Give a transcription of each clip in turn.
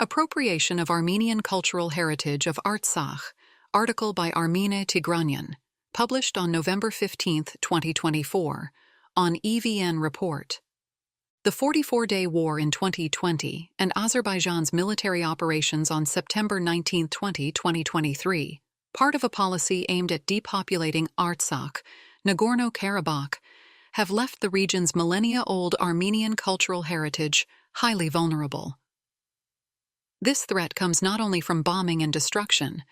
Appropriation of Armenian Cultural Heritage of Artsakh, article by Armenian Tigranyan, published on November 15, 2024, on EVN Report. The 44-day war in 2020 and Azerbaijan's military operations on September 19, 2023, part of a policy aimed at depopulating Artsakh, Nagorno-Karabakh, have left the region's millennia-old Armenian cultural heritage highly vulnerable. This threat comes not only from bombing and destruction,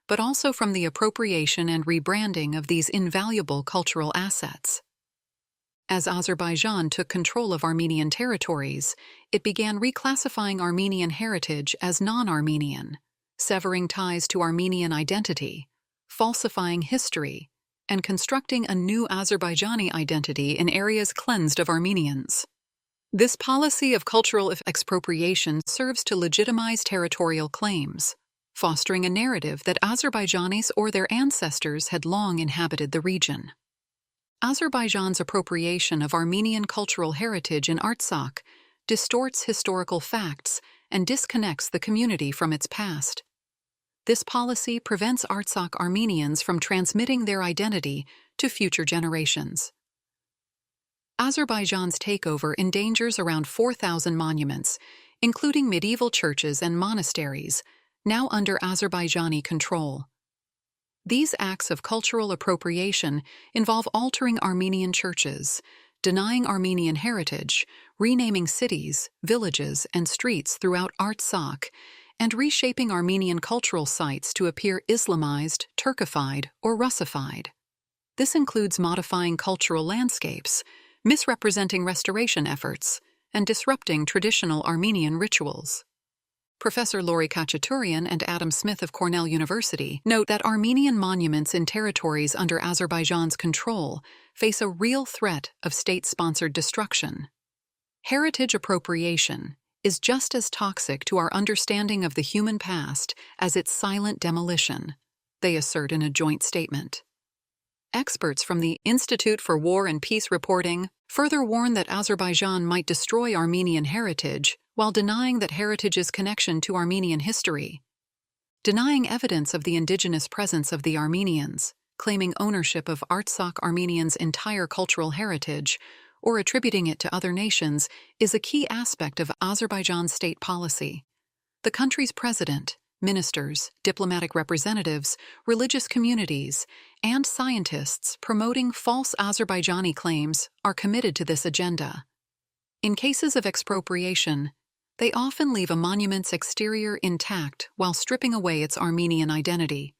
but also from the appropriation and rebranding of these invaluable cultural assets. As Azerbaijan took control of Armenian territories, it began reclassifying Armenian heritage as non-Armenian, severing ties to Armenian identity, falsifying history, and constructing a new Azerbaijani identity in areas cleansed of Armenians. This policy of cultural expropriation serves to legitimize territorial claims, fostering a narrative that Azerbaijanis or their ancestors had long inhabited the region. Azerbaijan's appropriation of Armenian cultural heritage in Artsakh distorts historical facts and disconnects the community from its past. This policy prevents Artsakh Armenians from transmitting their identity to future generations. Azerbaijan's takeover endangers around 4,000 monuments, including medieval churches and monasteries, now under Azerbaijani control. These acts of cultural appropriation involve altering Armenian churches, denying Armenian heritage, renaming cities, villages, and streets throughout Artsakh, and reshaping Armenian cultural sites to appear Islamized, Turkified, or Russified. This includes modifying cultural landscapes, misrepresenting restoration efforts, and disrupting traditional Armenian rituals. Professor Lori Khachaturian and Adam Smith of Cornell University note that Armenian monuments in territories under Azerbaijan's control face a real threat of state-sponsored destruction. Heritage appropriation is just as toxic to our understanding of the human past as its silent demolition, they assert in a joint statement. Experts from the Institute for War and Peace Reporting further warn that Azerbaijan might destroy Armenian heritage while denying that heritage's connection to Armenian history, denying evidence of the indigenous presence of the Armenians, claiming ownership of Artsakh Armenians' entire cultural heritage, or attributing it to other nations is a key aspect of Azerbaijan's state policy. The country's president, ministers, diplomatic representatives, religious communities, and scientists promoting false Azerbaijani claims are committed to this agenda. In cases of expropriation, they often leave a monument's exterior intact while stripping away its Armenian identity.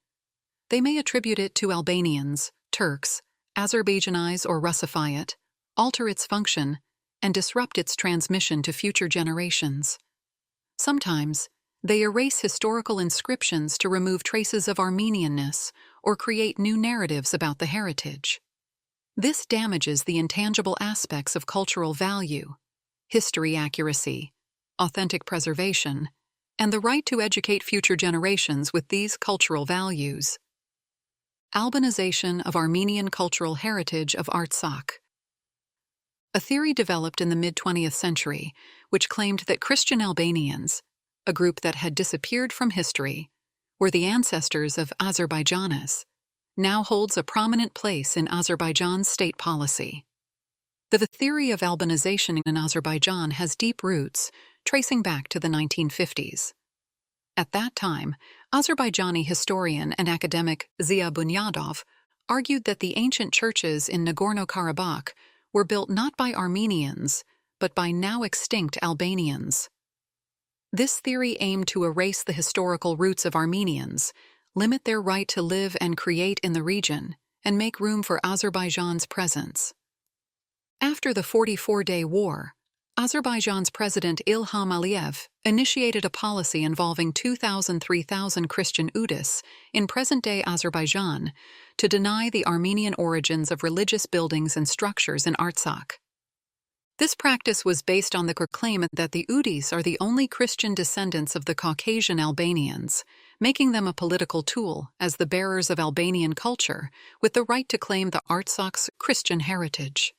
They may attribute it to Albanians, Turks, Azerbaijanize or Russify it, alter its function, and disrupt its transmission to future generations. Sometimes, they erase historical inscriptions to remove traces of Armenianness or create new narratives about the heritage. This damages the intangible aspects of cultural value, history accuracy, authentic preservation, and the right to educate future generations with these cultural values. Albanization of Armenian cultural heritage of Artsakh. A theory developed in the mid-20th century which claimed that Christian Albanians, a group that had disappeared from history, were the ancestors of Azerbaijanis, now holds a prominent place in Azerbaijan's state policy. The theory of Albanization in Azerbaijan has deep roots, tracing back to the 1950s. At that time, Azerbaijani historian and academic Zia Bunyadov argued that the ancient churches in Nagorno-Karabakh were built not by Armenians, but by now extinct Albanians. This theory aimed to erase the historical roots of Armenians, limit their right to live and create in the region, and make room for Azerbaijan's presence. After the 44-day war, Azerbaijan's President Ilham Aliyev initiated a policy involving 2,000–3,000 Christian Udis in present-day Azerbaijan to deny the Armenian origins of religious buildings and structures in Artsakh. This practice was based on the claim that the Udis are the only Christian descendants of the Caucasian Albanians, making them a political tool as the bearers of Albanian culture with the right to claim the Artsakh's Christian heritage.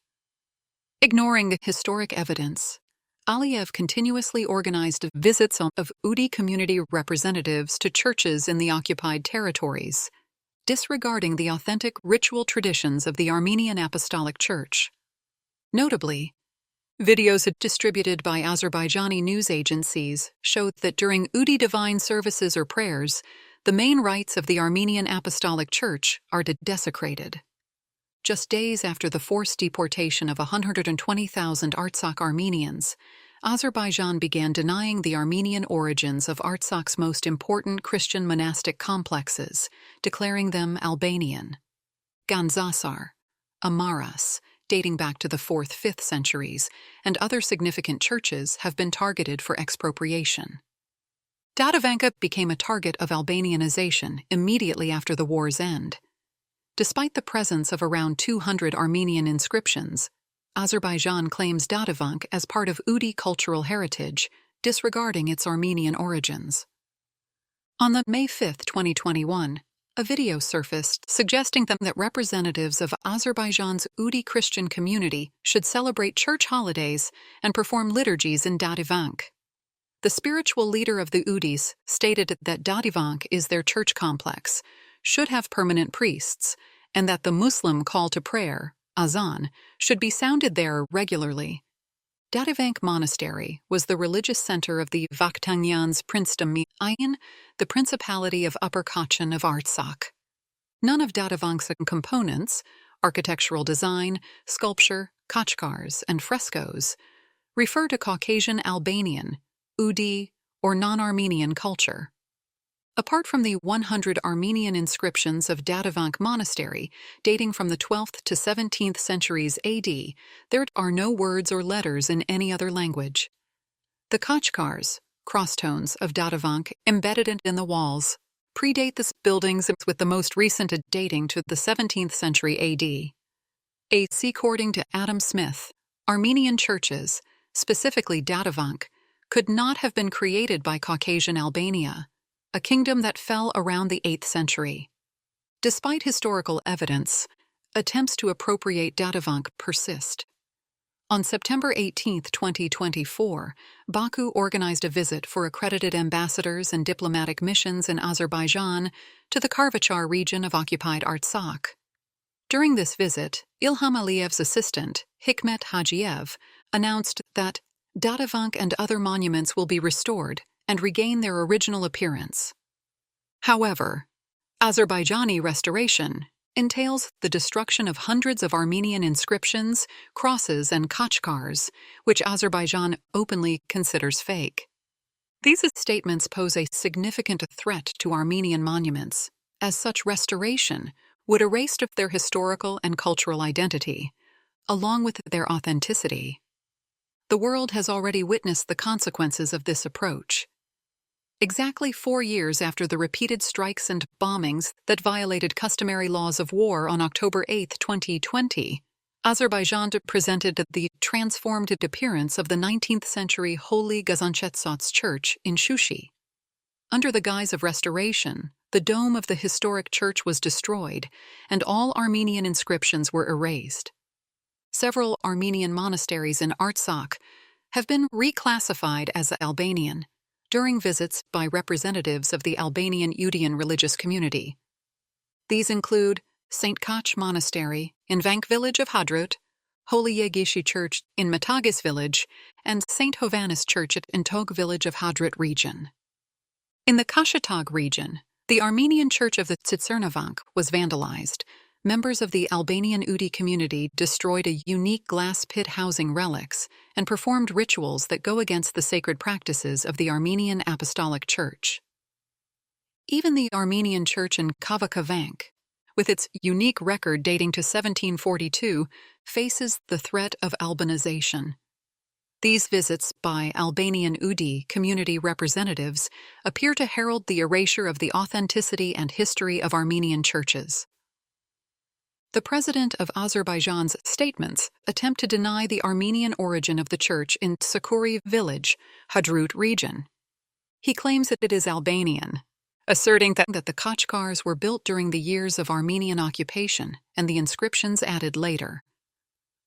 Ignoring historic evidence, Aliyev continuously organized visits of Udi community representatives to churches in the occupied territories, disregarding the authentic ritual traditions of the Armenian Apostolic Church. Notably, videos distributed by Azerbaijani news agencies showed that during Udi divine services or prayers, the main rites of the Armenian Apostolic Church are desecrated. Just days after the forced deportation of 120,000 Artsakh Armenians, Azerbaijan began denying the Armenian origins of Artsakh's most important Christian monastic complexes, declaring them Albanian. Gandzasar, Amaras, dating back to the 4th-5th centuries, and other significant churches have been targeted for expropriation. Dadivanka became a target of Albanianization immediately after the war's end. Despite the presence of around 200 Armenian inscriptions, Azerbaijan claims Dadivank as part of Udi cultural heritage, disregarding its Armenian origins. On May 5, 2021, a video surfaced suggesting that representatives of Azerbaijan's Udi Christian community should celebrate church holidays and perform liturgies in Dadivank. The spiritual leader of the Udis stated that Dadivank is their church complex, should have permanent priests, and that the Muslim call to prayer, azan, should be sounded there regularly. Dadivank Monastery was the religious center of the Vakhtangyan's princedom in the Principality of Upper Kachin of Artsakh. None of Dadivank's components, architectural design, sculpture, khachkars, and frescoes, refer to Caucasian Albanian, Udi, or non-Armenian culture. Apart from the 100 Armenian inscriptions of Dadivank Monastery, dating from the 12th to 17th centuries AD, there are no words or letters in any other language. The khachkars, crosstones of Dadivank embedded in the walls, predate the buildings with the most recent dating to the 17th century AD. According to Adam Smith, Armenian churches, specifically Dadivank, could not have been created by Caucasian Albania, a kingdom that fell around the 8th century. Despite historical evidence, attempts to appropriate Dadivank persist. On September 18, 2024, Baku organized a visit for accredited ambassadors and diplomatic missions in Azerbaijan to the Karvachar region of occupied Artsakh. During this visit, Ilham Aliyev's assistant, Hikmet Hajiev, announced that Dadivank and other monuments will be restored and regain their original appearance. However, Azerbaijani restoration entails the destruction of hundreds of Armenian inscriptions, crosses, and khachkars, which Azerbaijan openly considers fake. These statements pose a significant threat to Armenian monuments, as such restoration would erase their historical and cultural identity, along with their authenticity. The world has already witnessed the consequences of this approach. Exactly 4 years after the repeated strikes and bombings that violated customary laws of war on October 8, 2020, Azerbaijan presented the transformed appearance of the 19th century Holy Gaziantep's Church in Shushi. Under the guise of restoration, the dome of the historic church was destroyed, and all Armenian inscriptions were erased. Several Armenian monasteries in Artsakh have been reclassified as Albanian during visits by representatives of the Albanian Udian religious community. These include St. Koch Monastery in Vank village of Hadrut, Holy Yegishi Church in Matagis village, and St. Hovannes Church in Tog village of Hadrut region. In the Kashatag region, the Armenian Church of the Tsitsernavank was vandalized. Members of the Albanian Udi community destroyed a unique glass pit housing relics and performed rituals that go against the sacred practices of the Armenian Apostolic Church. Even the Armenian church in Kavakavank, with its unique record dating to 1742, faces the threat of Albanization. These visits by Albanian Udi community representatives appear to herald the erasure of the authenticity and history of Armenian churches. The president of Azerbaijan's statements attempt to deny the Armenian origin of the church in Sakuri village, Hadrut region. He claims that it is Albanian, asserting that the khachkars were built during the years of Armenian occupation and the inscriptions added later.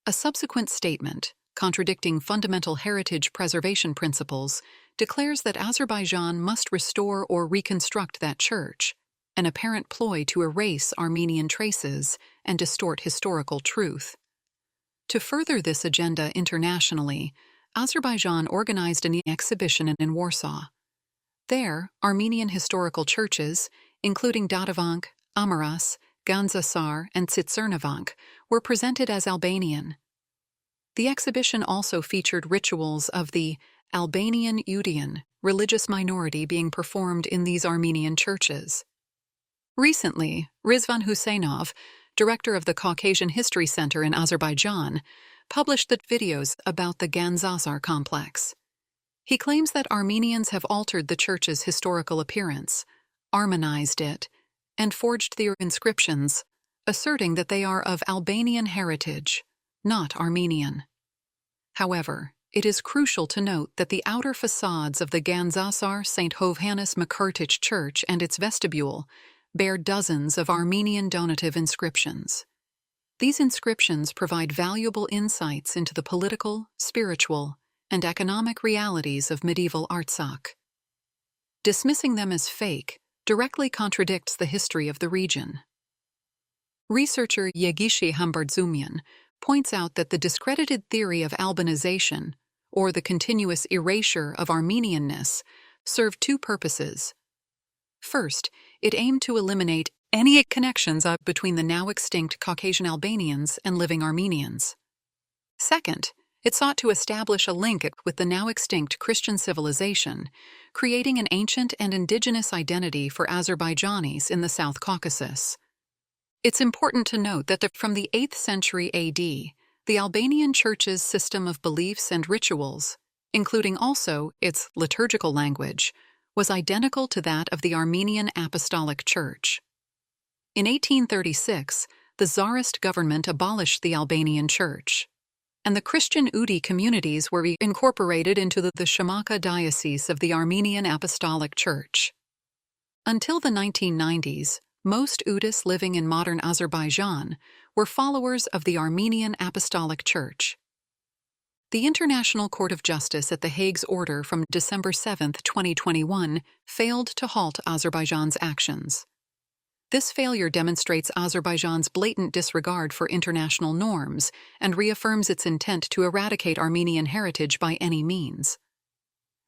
A subsequent statement, contradicting fundamental heritage preservation principles, declares that Azerbaijan must restore or reconstruct that church, an apparent ploy to erase Armenian traces and distort historical truth. To further this agenda internationally, Azerbaijan organized an exhibition in Warsaw. There, Armenian historical churches, including Dadavank, Amaras, Gandzasar, and Tsitsernovank, were presented as Albanian. The exhibition also featured rituals of the Albanian Udian, religious minority being performed in these Armenian churches. Recently, Rizvan Husseinov, director of the Caucasian History Center in Azerbaijan, published the videos about the Gandzasar complex. He claims that Armenians have altered the church's historical appearance, Armenized it, and forged their inscriptions, asserting that they are of Albanian heritage, not Armenian. However, it is crucial to note that the outer facades of the Gandzasar St. Hovhannes Makurtich Church and its vestibule bear dozens of Armenian donative inscriptions. These inscriptions provide valuable insights into the political, spiritual, and economic realities of medieval Artsakh. Dismissing them as fake directly contradicts the history of the region. Researcher Yegishi Humbardzumian points out that the discredited theory of Albanization, or the continuous erasure of Armenianness, served two purposes. First, it aimed to eliminate any connections between the now extinct Caucasian Albanians and living Armenians. Second, it sought to establish a link with the now extinct Christian civilization, creating an ancient and indigenous identity for Azerbaijanis in the South Caucasus. It's important to note that from the 8th century AD, the Albanian Church's system of beliefs and rituals, including also its liturgical language, was identical to that of the Armenian Apostolic Church. In 1836, the Tsarist government abolished the Albanian Church, and the Christian Udi communities were incorporated into the Shamaka Diocese of the Armenian Apostolic Church. Until the 1990s, most Udis living in modern Azerbaijan were followers of the Armenian Apostolic Church. The International Court of Justice at The Hague's order from December 7, 2021, failed to halt Azerbaijan's actions. This failure demonstrates Azerbaijan's blatant disregard for international norms and reaffirms its intent to eradicate Armenian heritage by any means.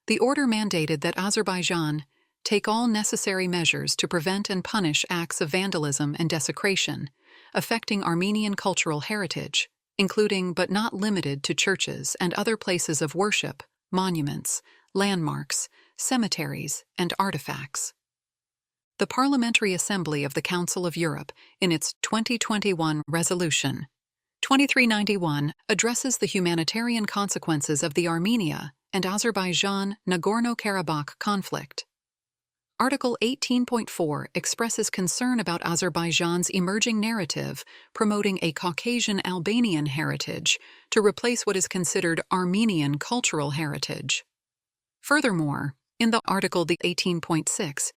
The order mandated that Azerbaijan take all necessary measures to prevent and punish acts of vandalism and desecration affecting Armenian cultural heritage, including but not limited to churches and other places of worship, monuments, landmarks, cemeteries, and artifacts. The Parliamentary Assembly of the Council of Europe, in its 2021 Resolution 2391, addresses the humanitarian consequences of the Armenia and Azerbaijan Nagorno-Karabakh conflict. Article 18.4 expresses concern about Azerbaijan's emerging narrative promoting a Caucasian Albanian heritage to replace what is considered Armenian cultural heritage. Furthermore, in the Article 18.6,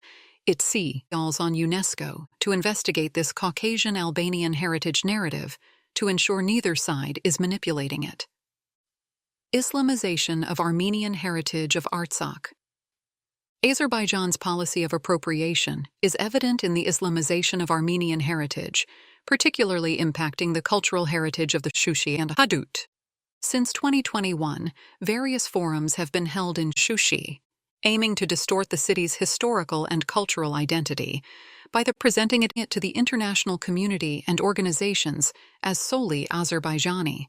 it calls on UNESCO to investigate this Caucasian Albanian heritage narrative to ensure neither side is manipulating it. Islamization of Armenian heritage of Artsakh. Azerbaijan's policy of appropriation is evident in the Islamization of Armenian heritage, particularly impacting the cultural heritage of the Shushi and Hadut. Since 2021, various forums have been held in Shushi, aiming to distort the city's historical and cultural identity by presenting it to the international community and organizations as solely Azerbaijani.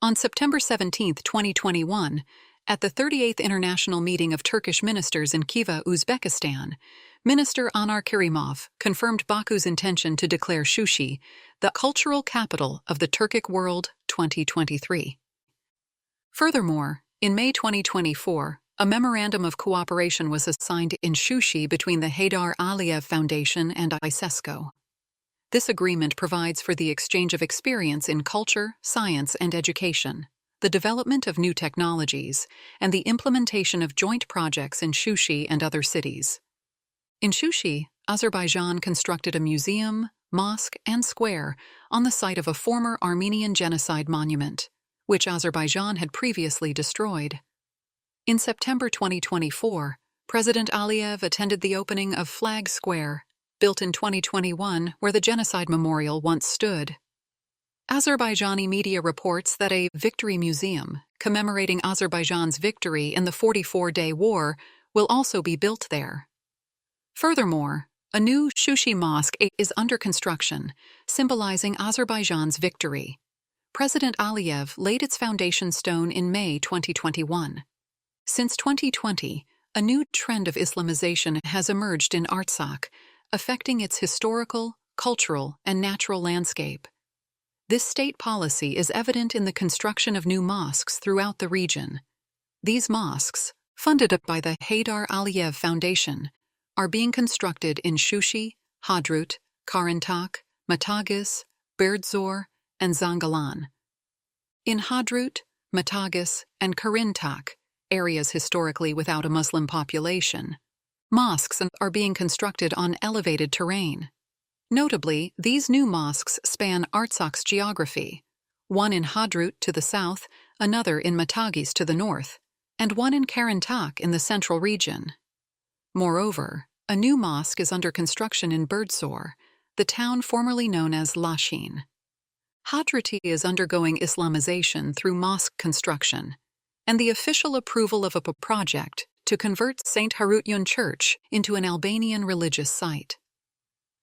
On September 17, 2021, at the 38th International Meeting of Turkish Ministers in Khiva, Uzbekistan, Minister Anar Kerimov confirmed Baku's intention to declare Shushi the cultural capital of the Turkic world 2023. Furthermore, in May 2024, a memorandum of cooperation was signed in Shushi between the Haydar Aliyev Foundation and ISESCO. This agreement provides for the exchange of experience in culture, science, and education, the development of new technologies, and the implementation of joint projects in Shushi and other cities. In Shushi, Azerbaijan constructed a museum, mosque, and square on the site of a former Armenian genocide monument, which Azerbaijan had previously destroyed. In September 2024, President Aliyev attended the opening of Flag Square, built in 2021 where the genocide memorial once stood. Azerbaijani media reports that a victory museum commemorating Azerbaijan's victory in the 44-day war will also be built there. Furthermore, a new Shushi mosque is under construction, symbolizing Azerbaijan's victory. President Aliyev laid its foundation stone in May 2021. Since 2020, a new trend of Islamization has emerged in Artsakh, affecting its historical, cultural, and natural landscape. This state policy is evident in the construction of new mosques throughout the region. These mosques, funded by the Haydar Aliyev Foundation, are being constructed in Shushi, Hadrut, Karantak, Matagas, Berdzor, and Zangalan. In Hadrut, Matagas, and Karintak, areas historically without a Muslim population, mosques are being constructed on elevated terrain. Notably, these new mosques span Artsakh's geography, one in Hadrut to the south, another in Matagas to the north, and one in Karantak in the central region. Moreover, a new mosque is under construction in Berdzor, the town formerly known as Lashin. Hadruti is undergoing Islamization through mosque construction, and the official approval of a project to convert St. Harutyun Church into an Albanian religious site.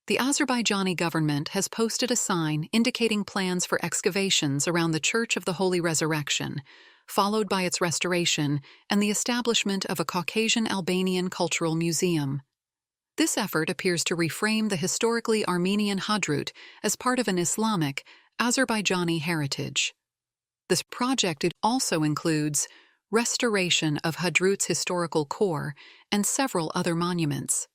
The Azerbaijani government has posted a sign indicating plans for excavations around the Church of the Holy Resurrection, followed by its restoration and the establishment of a Caucasian Albanian cultural museum. This effort appears to reframe the historically Armenian Hadrut as part of an Islamic, Azerbaijani heritage. This project also includes restoration of Hadrut's historical core and several other monuments.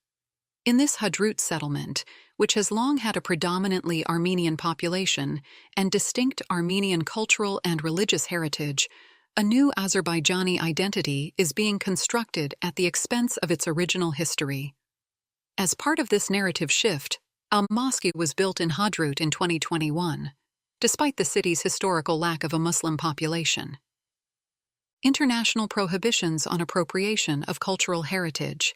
In this Hadrut settlement, which has long had a predominantly Armenian population and distinct Armenian cultural and religious heritage, a new Azerbaijani identity is being constructed at the expense of its original history. As part of this narrative shift, a mosque was built in Hadrut in 2021, despite the city's historical lack of a Muslim population. International prohibitions on appropriation of cultural heritage.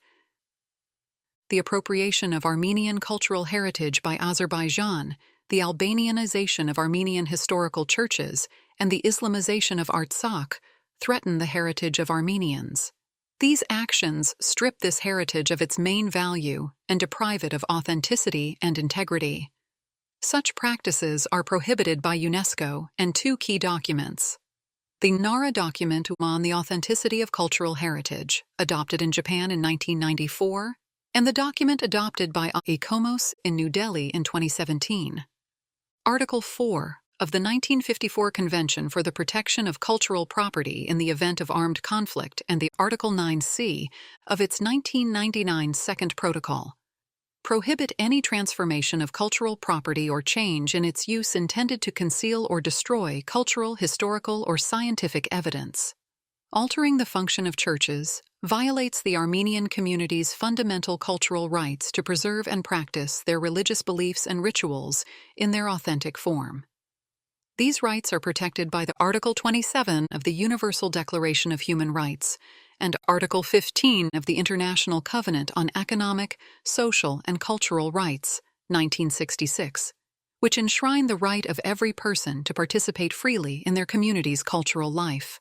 The appropriation of Armenian cultural heritage by Azerbaijan, the Albanianization of Armenian historical churches, and the Islamization of Artsakh threaten the heritage of Armenians. These actions strip this heritage of its main value and deprive it of authenticity and integrity. Such practices are prohibited by UNESCO and two key documents. The Nara document on the authenticity of cultural heritage, adopted in Japan in 1994, and the document adopted by ICOMOS in New Delhi in 2017. Article 4 of the 1954 Convention for the Protection of Cultural Property in the Event of Armed Conflict and the Article 9c of its 1999 Second Protocol prohibit any transformation of cultural property or change in its use intended to conceal or destroy cultural, historical, or scientific evidence. Altering the function of churches violates the Armenian community's fundamental cultural rights to preserve and practice their religious beliefs and rituals in their authentic form. These rights are protected by the Article 27 of the Universal Declaration of Human Rights and Article 15 of the International Covenant on Economic, Social, and Cultural Rights, 1966, which enshrine the right of every person to participate freely in their community's cultural life.